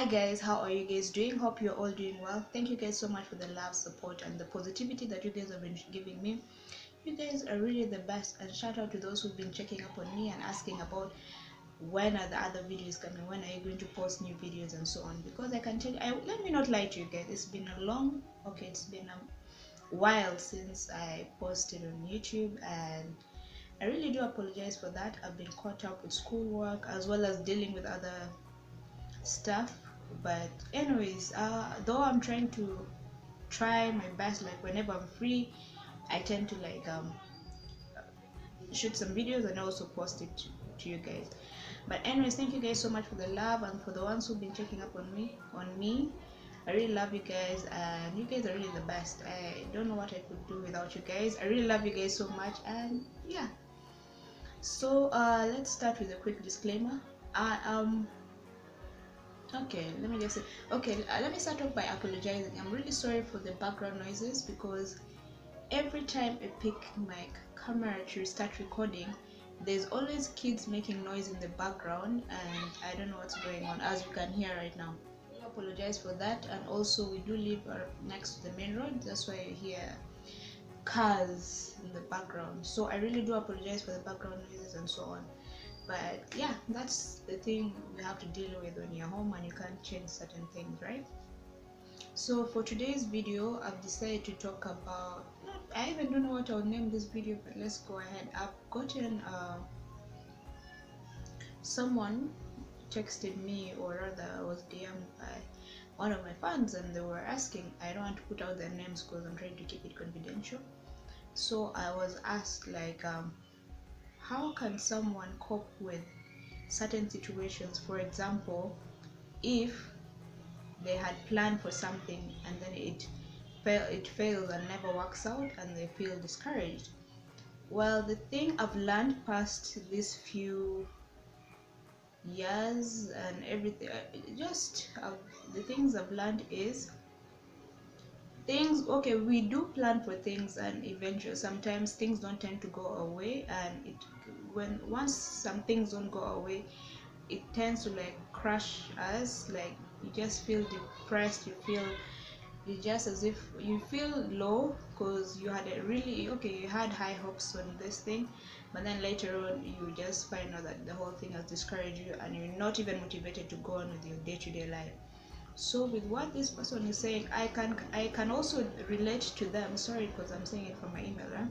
Hi guys, how are you guys doing? Hope you're all doing well. Thank you guys so much for the love, support, and the positivity that you guys have been giving me. You guys are really the best, and shout out to those who've been checking up on me and asking about when are the other videos coming, when are you going to post new videos and so on. Because I can tell you, let me not lie to you guys, it's been it's been a while since I posted on YouTube, and I really do apologize for that. I've been caught up with schoolwork as well as dealing with other stuff. But anyways, though I'm try my best, like whenever I'm free I tend to shoot some videos and also post it to you guys. But anyways, thank you guys so much for the love, and for the ones who've been checking up on me. I really love you guys, and you guys are really the best. I don't know what I could do without you guys. I really love you guys so much. And yeah, so let's start with a quick disclaimer. I Okay, let me just say, let me start off by apologizing. I'm really sorry for the background noises, because every time I pick my camera to start recording, there's always kids making noise in the background, and I don't know what's going on, as you can hear right now. I apologize for that. And also, we do live next to the main road, that's why you hear cars in the background. So I really do apologize for the background noises and so on. But yeah, that's the thing you have to deal with when you're home and you can't change certain things, right? So for today's video, I've decided to talk about, I even don't know what I'll name this video, but let's go ahead. I've gotten someone texted me, or rather I was DM'd by one of my fans, and they were asking, I don't want to put out their names because I'm trying to keep it confidential. So I was asked how can someone cope with certain situations? For example, if they had planned for something and then it fails and never works out, and they feel discouraged. Well, the thing I've learned past these few years and everything, the things I've learned is, things, okay, we do plan for things, and eventually sometimes things don't tend to go away, and once some things don't go away, it tends to crush us. Like, you just feel depressed, you just as if you feel low, because you had you had high hopes on this thing, but then later on you just find out that the whole thing has discouraged you, and you're not even motivated to go on with your day-to-day life. So with what this person is saying, I can also relate to them. Sorry, because I'm saying it from my email, right?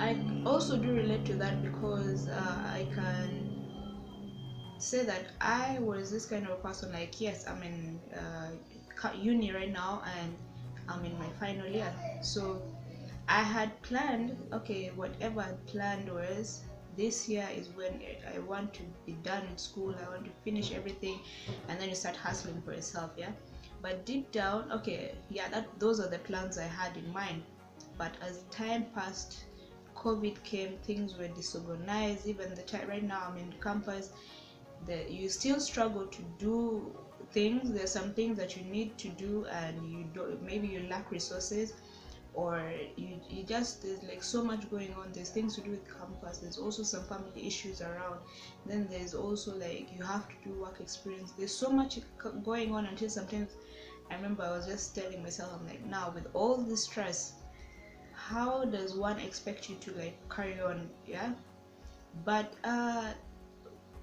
I also do relate to that, because I can say that I was this kind of person. Like, yes, I'm in uni right now, and I'm in my final year. So I had planned, okay, whatever I had planned was, this year is when I want to be done with school, I want to finish everything, and then you start hustling for yourself, yeah. But deep down, okay, yeah, those are the plans I had in mind. But as time passed, COVID came, things were disorganized. Even the time right now I'm in campus, that you still struggle to do things. There's some things that you need to do, and you don't, maybe you lack resources, or you just, there's so much going on. There's things to do with campus, there's also some family issues around, then there's also you have to do work experience. There's so much going on, until sometimes I remember I was just telling myself, I'm like, now with all this stress, how does one expect you to carry on, yeah? But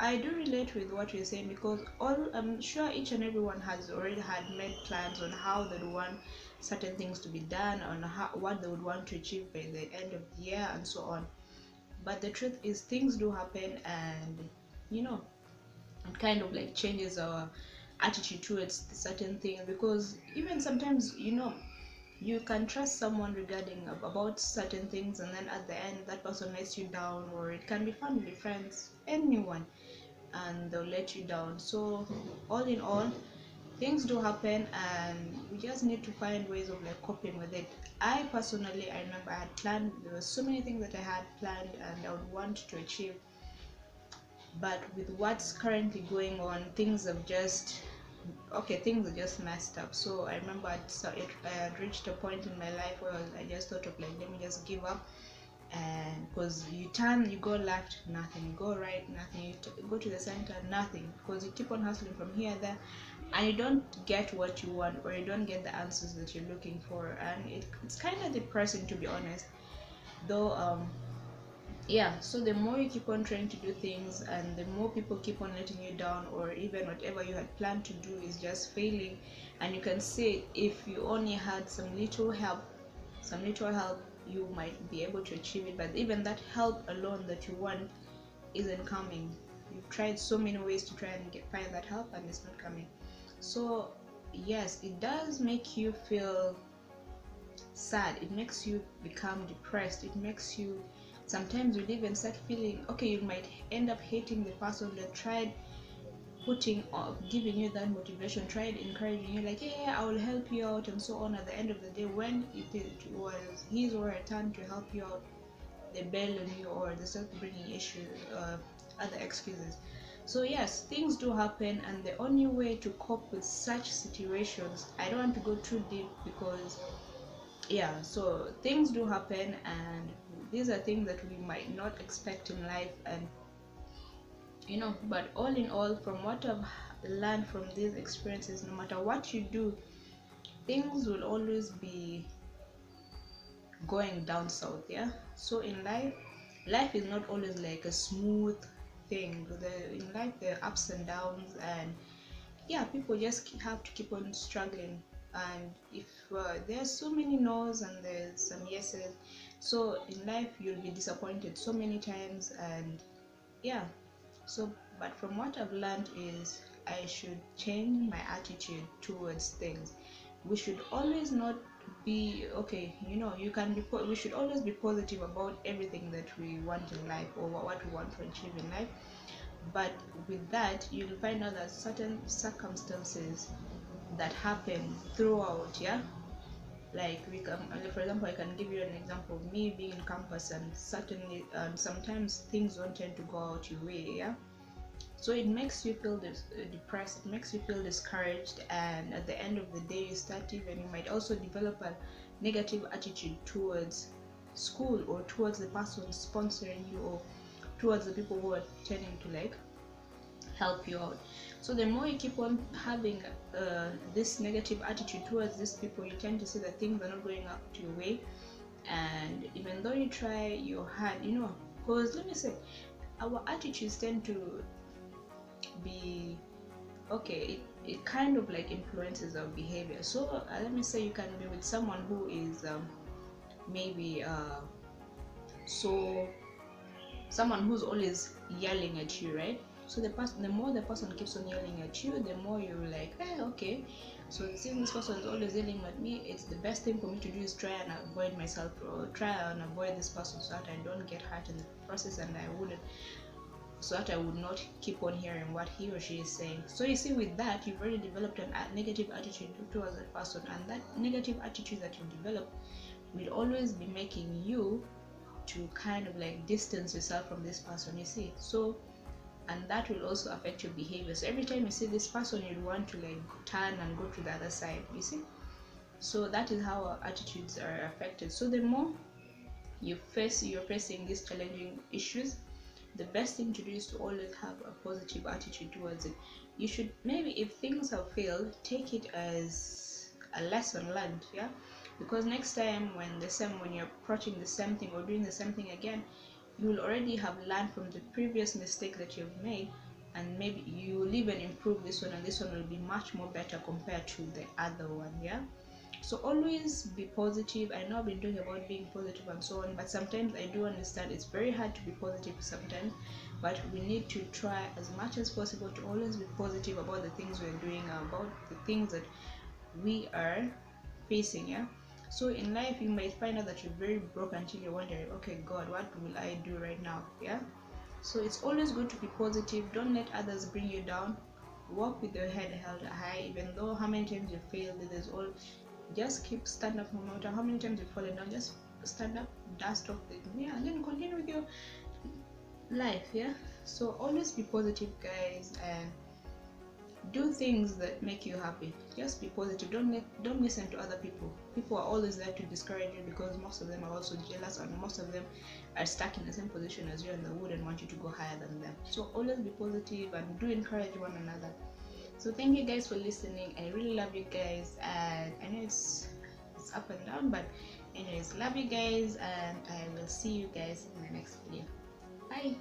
I do relate with what you're saying, because I'm sure each and everyone has already had made plans on how they would want certain things to be done, on what they would want to achieve by the end of the year and so on. But the truth is, things do happen, and it kind of changes our attitude towards certain things, because even sometimes you can trust someone regarding about certain things, and then at the end that person lets you down, or it can be family, friends, anyone, and they'll let you down. So all in all, things do happen, and we just need to find ways of coping with it. I personally, I remember I had planned, there were so many things that I had planned and I would want to achieve, but with what's currently going on, things are just messed up. So I remember I had reached a point in my life where I just thought of let me just give up, And because you turn, you go left, nothing, you go right, nothing, you go to the center, nothing, because you keep on hustling from here there, and you don't get what you want, or you don't get the answers that you're looking for. And it's kind of depressing, to be honest, though. Yeah, so the more you keep on trying to do things, and the more people keep on letting you down, or even whatever you had planned to do is just failing. And you can see, if you only had some little help, you might be able to achieve it. But even that help alone that you want isn't coming. You've tried so many ways to try and find that help, and it's not coming. So yes, it does make you feel sad, it makes you become depressed, it makes you, sometimes you'll even start feeling, okay, you might end up hating the person that tried putting or giving you that motivation, tried encouraging you, like, yeah, I will help you out and so on. At the end of the day, when it was his or her turn to help you out, they bail on you, or they start bringing issues, other excuses. So yes, things do happen, and the only way to cope with such situations, I don't want to go too deep, because yeah, so things do happen, and these are things that we might not expect in life. And but all in all, from what I've learned from these experiences, no matter what you do, things will always be going down south. Yeah, so in life is not always like a smooth thing. In life, there are ups and downs, and yeah, people just have to keep on struggling. And if there's so many no's and there's some yeses, so in life you'll be disappointed so many times. And yeah, so but from what I've learned is, I should change my attitude towards things. We should always not be okay, you can be we should always be positive about everything that we want in life, or what we want to achieve in life. But with that, you'll find out that certain circumstances that happen throughout, yeah, like we can, for example, I can give you an example of me being in campus, and certainly sometimes things don't tend to go out your way, yeah. So it makes you feel depressed, it makes you feel discouraged, and at the end of the day, you might also develop a negative attitude towards school, or towards the person sponsoring you, or towards the people who are tending to like help you out. So the more you keep on having this negative attitude towards these people, you tend to see that things are not going up to your way. And even though you try your hard, because let me say, our attitudes tend to be okay, it kind of like influences our behavior. So let me say, you can be with someone who is maybe so someone who's always yelling at you, right? So the more the person keeps on yelling at you, the more you're like, okay, so since this person is always yelling at me, it's the best thing for me to do is try and avoid myself, or try and avoid this person, so that I don't get hurt in the process, and so that I would not keep on hearing what he or she is saying. So you see, with that, you've already developed a negative attitude towards that person, and that negative attitude that you develop will always be making you to kind of like distance yourself from this person, you see. So, and that will also affect your behavior. So every time you see this person, you'd want to like turn and go to the other side, you see. So that is how our attitudes are affected. So the more you're facing these challenging issues, the best thing to do is to always have a positive attitude towards it. You should, maybe if things have failed, take it as a lesson learned, yeah. Because next time when you're approaching the same thing or doing the same thing again, you will already have learned from the previous mistake that you've made, and maybe you will even improve this one, and this one will be much more better compared to the other one, yeah. So always be positive. I know I've been talking about being positive and so on, but sometimes I do understand it's very hard to be positive sometimes, but we need to try as much as possible to always be positive about the things we're doing, about the things that we are facing, yeah. So in life, you might find out that you're very broke until you're wondering, okay, God, what will I do right now, yeah. So it's always good to be positive. Don't let others bring you down. Walk with your head held high, even though how many times you fail, there's all, just keep stand up, no matter how many times you fall down, just stand up, dust off the, yeah, and then continue with your life, yeah. So always be positive, guys, and do things that make you happy. Just be positive. Don't listen to other people. People are always there to discourage you because most of them are also jealous, and most of them are stuck in the same position as you and they wouldn't want you to go higher than them. So always be positive and do encourage one another. So thank you guys for listening. I really love you guys, and I know it's up and down, but anyways, love you guys, and I will see you guys in the next video. Bye.